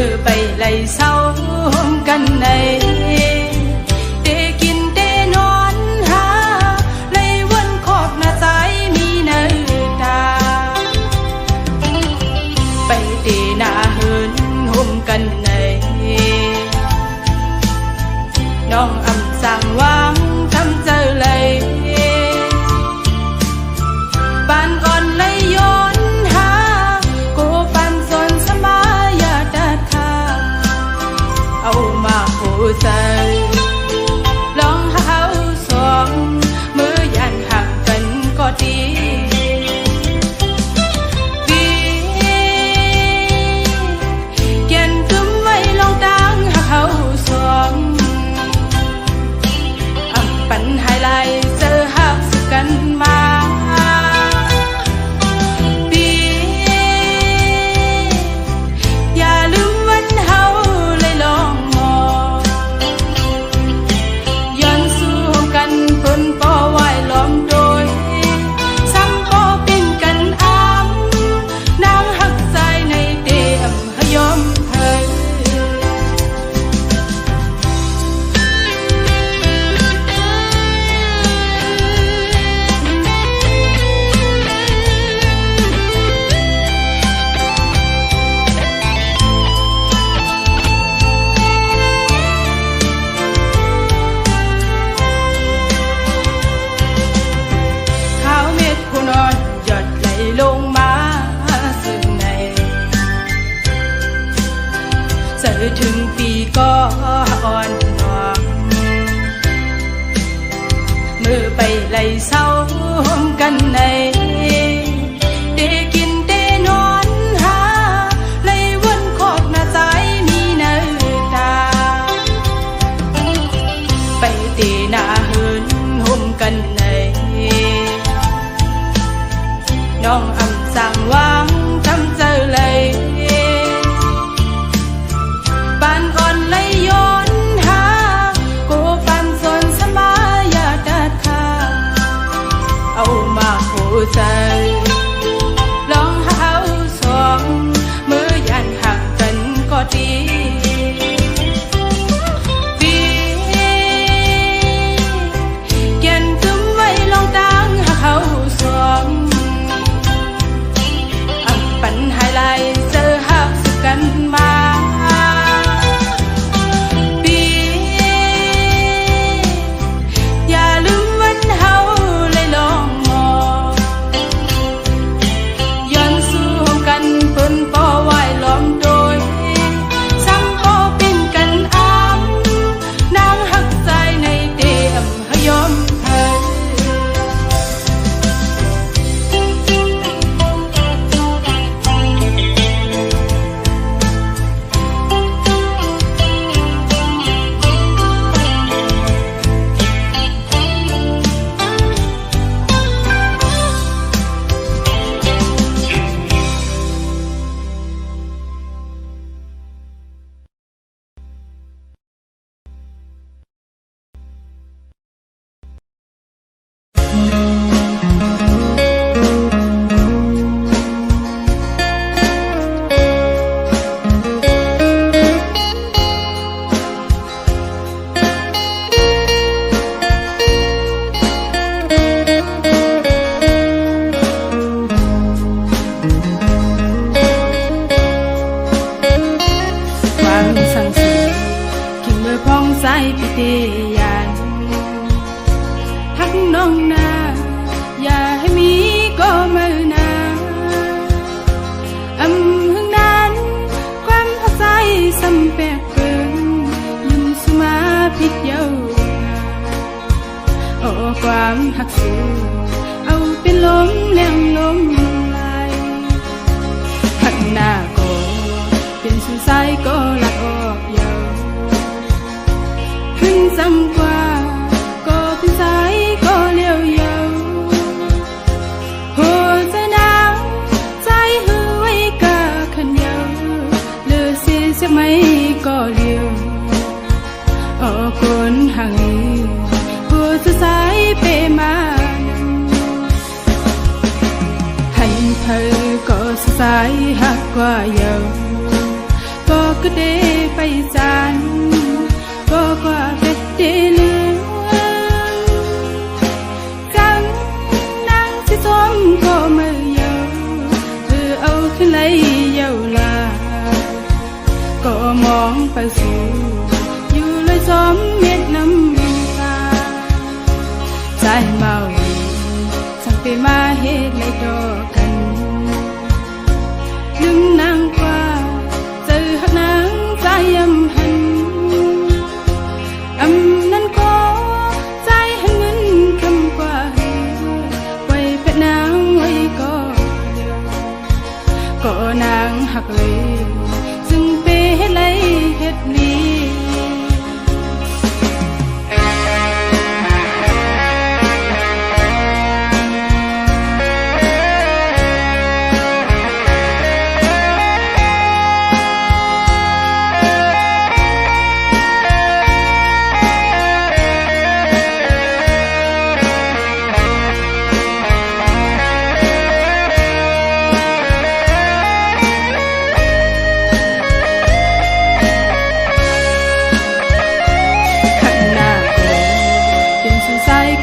มือไปไล่เศร้ากันในเตกินเตนอนหาไล่วนขอบหน้าใจมีเนื้อตาไปเตหน้าเหินห่มกันในน้องอำสั่งวางทำเจอเลยปานอ่อนเลยย้อนหาโกปันสนสมายาดัดขาเอามาโหใจลองหาสองมือยันห่างกันก็ดีเกียนกึมไว้ลองดังหาเขาสองปัญหาลายเจอหักสุกันมาปีอย่าลืมวันเฮาเลยลองมองย้อนสู้กันเพิ่นป่อไหวล้อมโดยซ้ำป่อเป็นกันอ้ำนางหักใจในเตียมหยอมเธอถึงปีก็อ่อนหวงมือไปไล่เศร้ากันในเตกินเตนอนหาไล่วนขอบหน้าใจมีเนื้อตาไปเตหน้าเหินห่มกันในน้องอำสั่งวางทำเจอเลยปานอ่อนเลยย้อนหาโกปันสนสมายาดัดขาเอามาโหใจลองหาสองมือยันห่างกันก็ดีเกียนกึมไว้ลองดังหาเขาสองปัญหาลายเจอหักสุกันมาอย่าลืมวันเฮาเลยลองมองย้อนสู้กันเพิ่นป่อไหวล้อมโดยซ้ำป่อเป็นกันอ้ำนางหักใจในเตียมหยอมเธอพิธียันหักน้องนาอย่าให้มีก็มือนาหึงนั้นความหักใจซ้ำแปลกเกินยิ้มสมาพิษเย้าโอ้ความหักสูเอาเป็นลมแรงลมลายหักหน้าก็เป็นสุดสายก็ลัดออกเยาขึ้นซ้ำกว่าก็เป็นสายก็เลี้ยวเยาหัวใจหนาวใจหือไว้กะขันเยาเลือเสียเสียไม่ก็เลี้ยวออกคนห่างหัวใจสายเปมาให้เธอก็สายหักกว่าเยา ก็คือเดไปจานก็กว่าเป็ดเดลือจังนางที่ซ้อมก็มือเยาวคือเอาขึ้นเลยเยาวลาก็มองไปสู่อยู่เลยซ้อมเม็ดน้ำตาใจเมาสั่งไปมาเหตุเลยดอกกันลืมนางกว่าเจอหักนางใจยำหันนั้นก็ใจหันเงินคำกว่าไว้เพชรนางไว้ก็นางหักเลยซึ่งเปเฮ็ดเลยเฮ็ดลี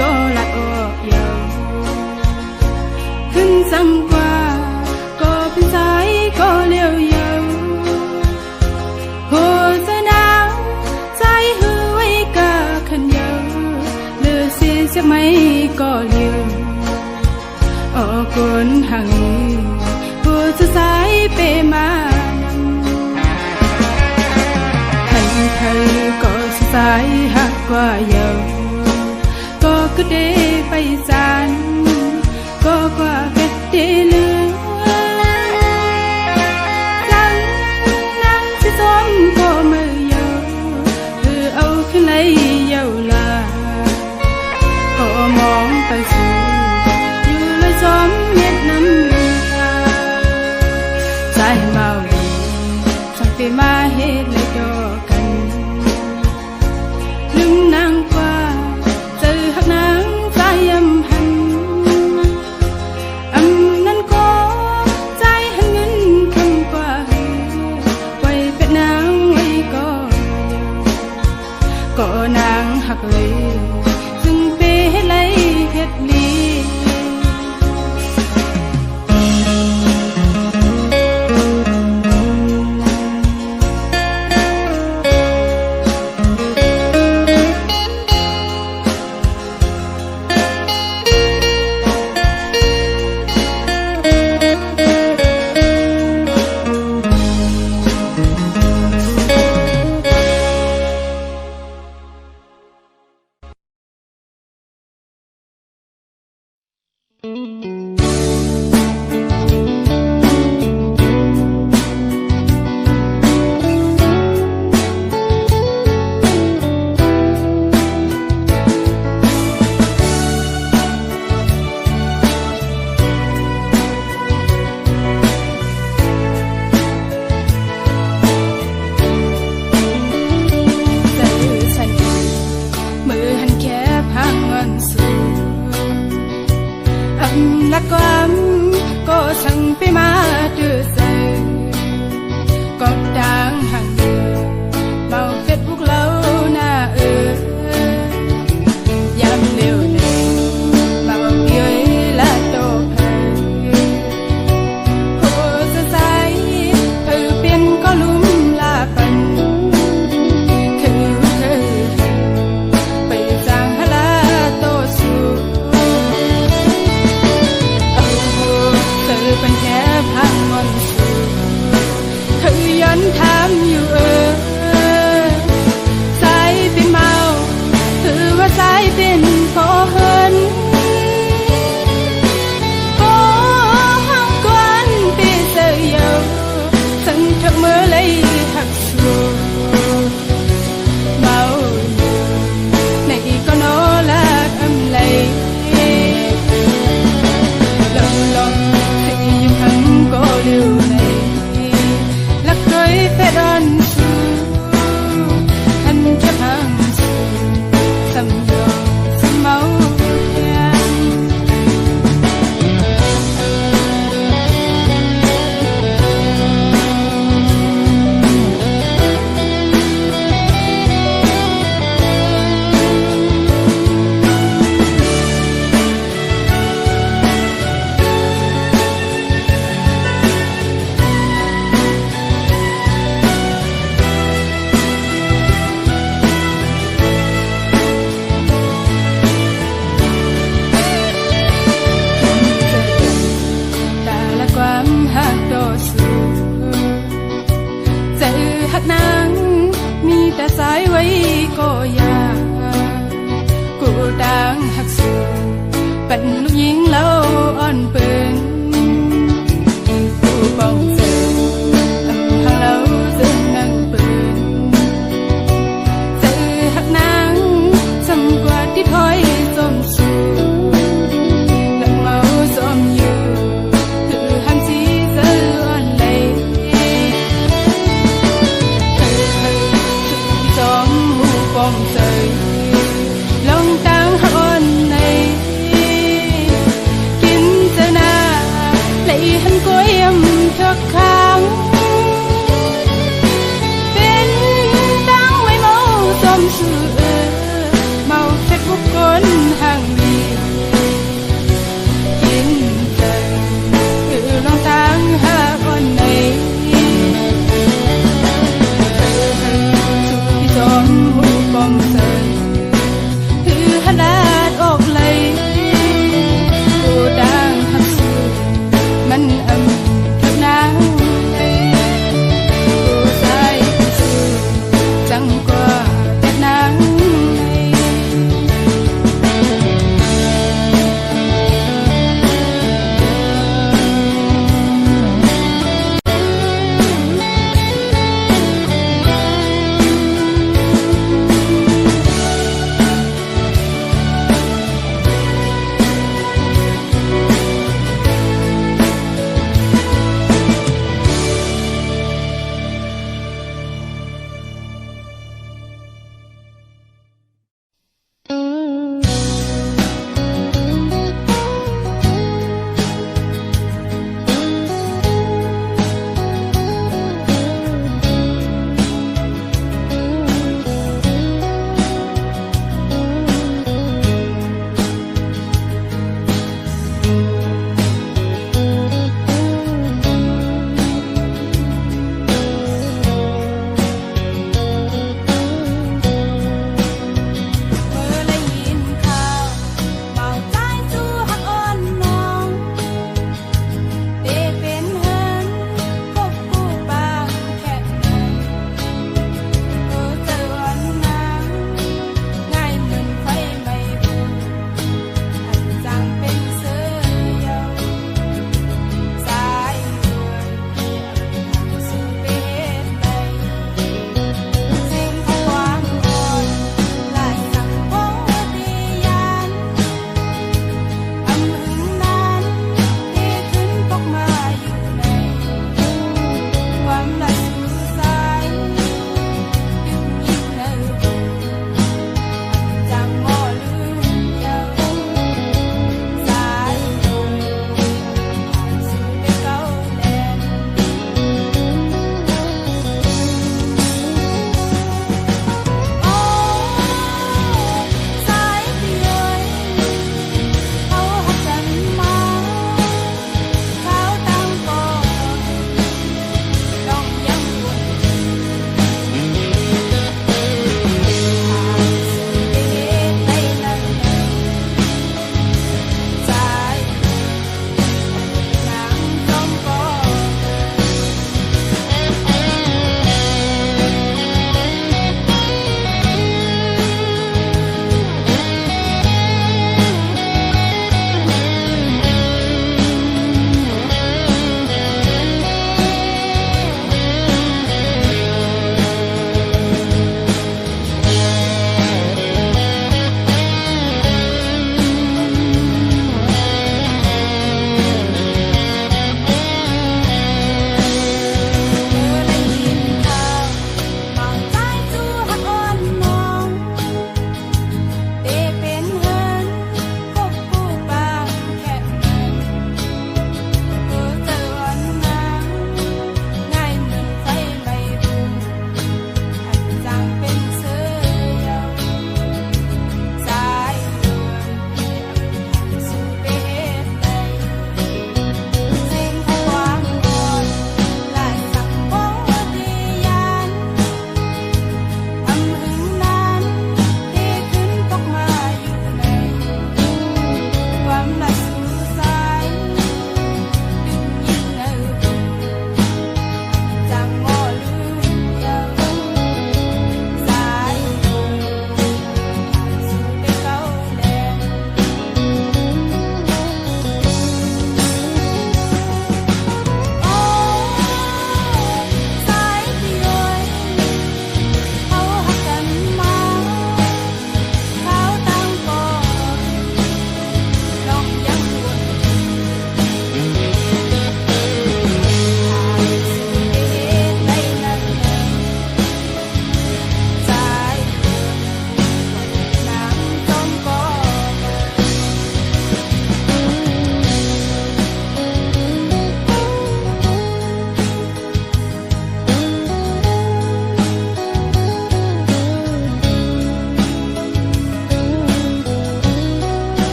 ก็ละออกเยาขึ้นสั่งกว่าก็เป็นสายก็เลี้ยวเยาหัวใจหนาวใจหือไว้กะขันเยาเลือเสียจะไม่ก็เลี้ยวออกคนห่างหัวจะสายเปมานำให้เธอก็สายหักกว่าเยาก็คือเดไปจานก็กว่าเป็ดเดลือจังนางที่ซ้อมก็มือเยาวคือเอาขึ้นเลยเยาวลาก็มองไปสู่อยู่เลยซ้อมเม็ดน้ำตาใจเมาสั่งไปมาเหตุเลยดอกกันลืมนางกว่าหักนางใจยำหันนั้นก็ใจหันเงินคำกว่าไว้เป็ดนางไว้ก็นางหักเลยซึ่งเปเฮ็ดเลยเฮ็ดลี นางมีแต่สายไว้ก็อยากกูดังหักสูเป็นลูกหญิงแล้วอ่อนเปิงกูป้องเจอทำให้เราเจอนังเปิงเจอหักนางจำกว่าที่ถอยจมสู่หลังเมาจมอยู่คือหันสีเจออ่อนเลยจอมหูป้องเจอลงตังหอนในกินเจอหน้าเลยหันก้อยยำเธอ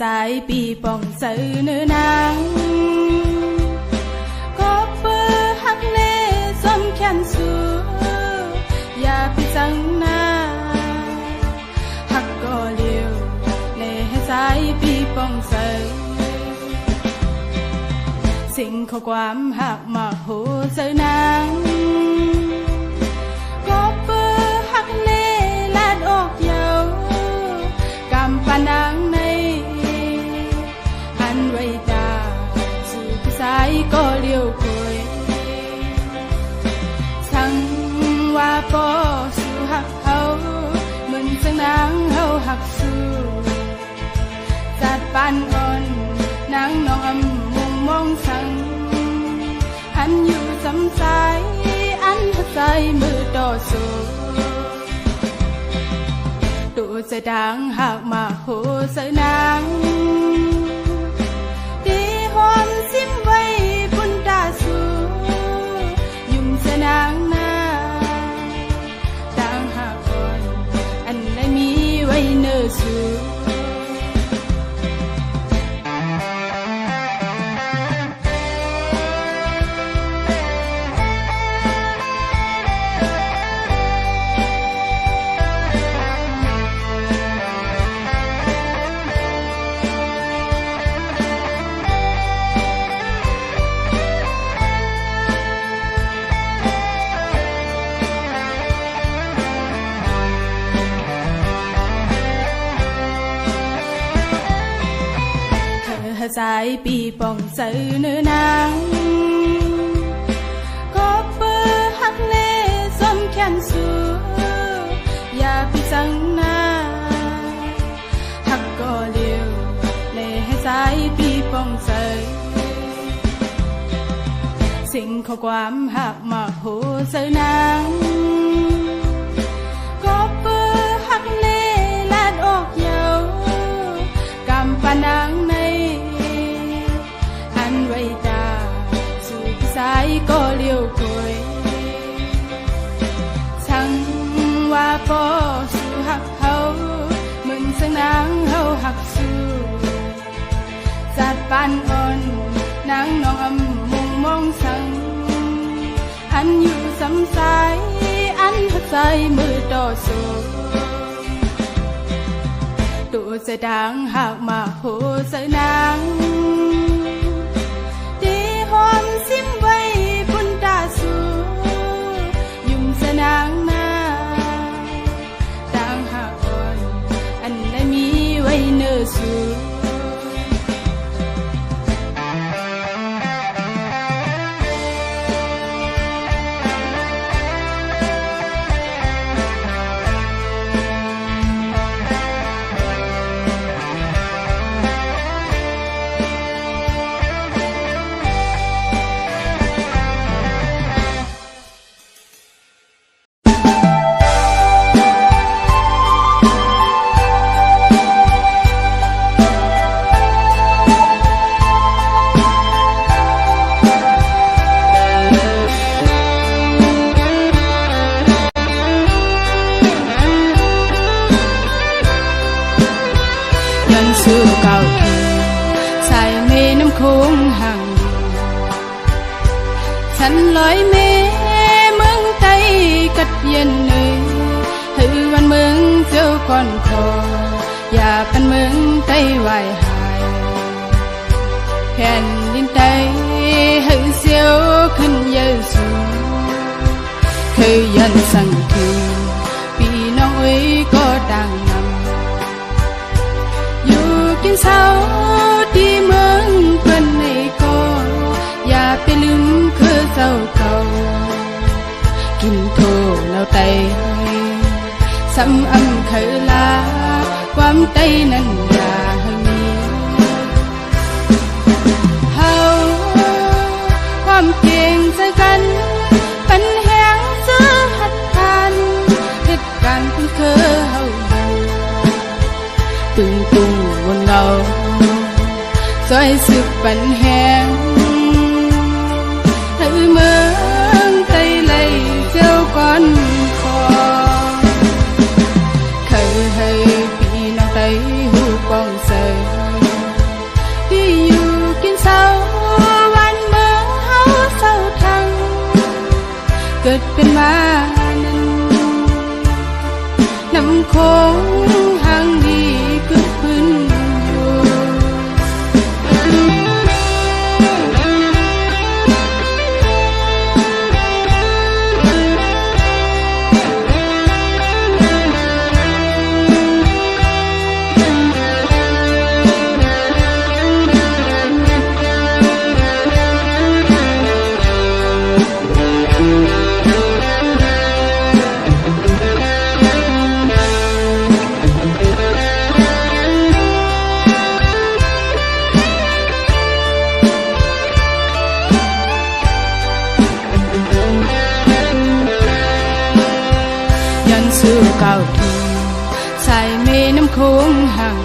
สายปีป่องเสือเนื้อนางก็เปิดหักเน่ส้มแขนสูอย่าไปจังหน้าหักก็เลี้ยวในสายปีป่องเสือสิ่งข้อความหักมาโหเสือนางก็เปิดหักเน่ลาดออกเยาวกำปานางในอันไว้ตาสู่พี่สายก็เลี้ยวคุยสั่งว่าปอสู่หักเขาเหมือนจังนางเขาหักสู่จัดปานอ่อนนางน้องอำมุงมองสั่งอันอยู่สำสายอันหักใจมือต่อสู้ตัวจะดังหากมาโหเสือนางตีหอมซิมไว้บุญตาสูยุ่งเสือนางนาดังหากก่อนอันได้มีไว้เนื้อสูสายปีป่องเสือเนื้อนางก็เปิดหักเน่ส้มแขนสูอย่าไปจังหน้าหักก็เลี้ยวในสายปีป่องเสือสิ่งข้อความหักมาโหเสือนางก็เปิดหักเน่ลาดออกเยาวกำปานางในไว้ตาสู่พี่สายก็เลี้ยวคุยสั่งว่าปอสู่หักเขาเหมือนสังนางเขาหักสู่จัดปานอ่อนนางน้องอำมุงมองสั่งอันอยู่สำสายอันหักใจมือต่อสู้ตัวจะดังหากมาโหเสือนางหอมซิมไว้บุญตาสูยุ่งเสือนางนาดังหากก่อนอันได้มีไว้เนื้อสูสู่เก่าสายเมน้ำโค้งห่างฉันลอยเมเมืองไต้กัดเย็นเนยให้วันเมืองเจ้าก่อนคออย่าเป็นเมืองไต้ไหวหายแผ่นดินไต้ให้เสียวขึ้นเยอะสูงเคยยันสั่งคือพี่น้องเอ้ยก็ดังกินเช้าที่เมืองเพื่อนในก็อย่าไปลืมคือเจ้าเก่ากินโทเราไตซ้ำอำเคยลาความไตนั้นอย่าให้มีเฮาความเก่งใจกันปัญแหงเสื้อหัดพันเหตุการณ์คุณเคยเฮาตึงตุงวนเราซอยสึกปันแหงให้เมืองไต้ไหลเจ้าก่อนคอเคยให้พี่น้องไต้หูปองเสย ดเป็นมานั้นน้ำคงห่างดีกึกพื้นอยู่สู่เก่าทีสายเมน้ำโค้งห่าง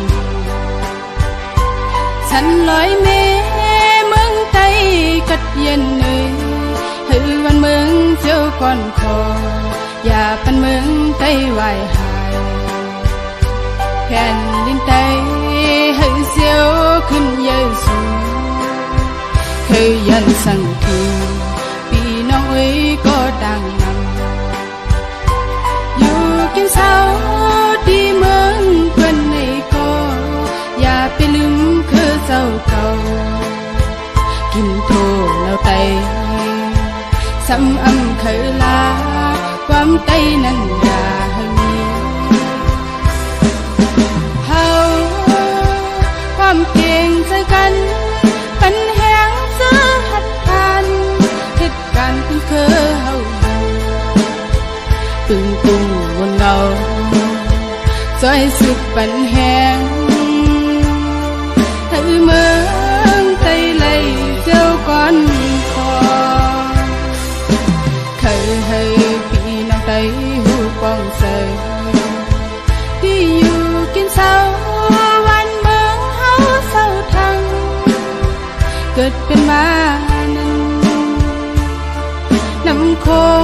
ฉันลอยเมเมืองไต้กัดเย็นเนยหือวันเมืองเที่ยวก่อนคออย่าปันเมืองไต้ไหวหายแผ่นดินไต้หือเสียวขึ้นเยอะสูงเคยยันสั่งทีพี่น้องเอ้ยก็ดังกินเช้าที่เมืองเพื่อนในก็อย่าไปลืมคือเจ้าเก่ากินโทแล้วไตซ้ำอำเคยลาความไตนั้นอย่าให้มีเฮาความเก่งใจกันปันแหงเสื้อหัดทานเหตุการณ์เป็นคือเฮาตึงตุงวนเงาซอยสุกปันแหงให้เมืองไต้เลยเจ้าก่อนคอเคยให้พี่น้องไต้หูป้องเสยที่อยู่กินเศร้าวันเมืองเฮาเศร้าทั้งเกิดเป็นมานั้นน้ำโค้ง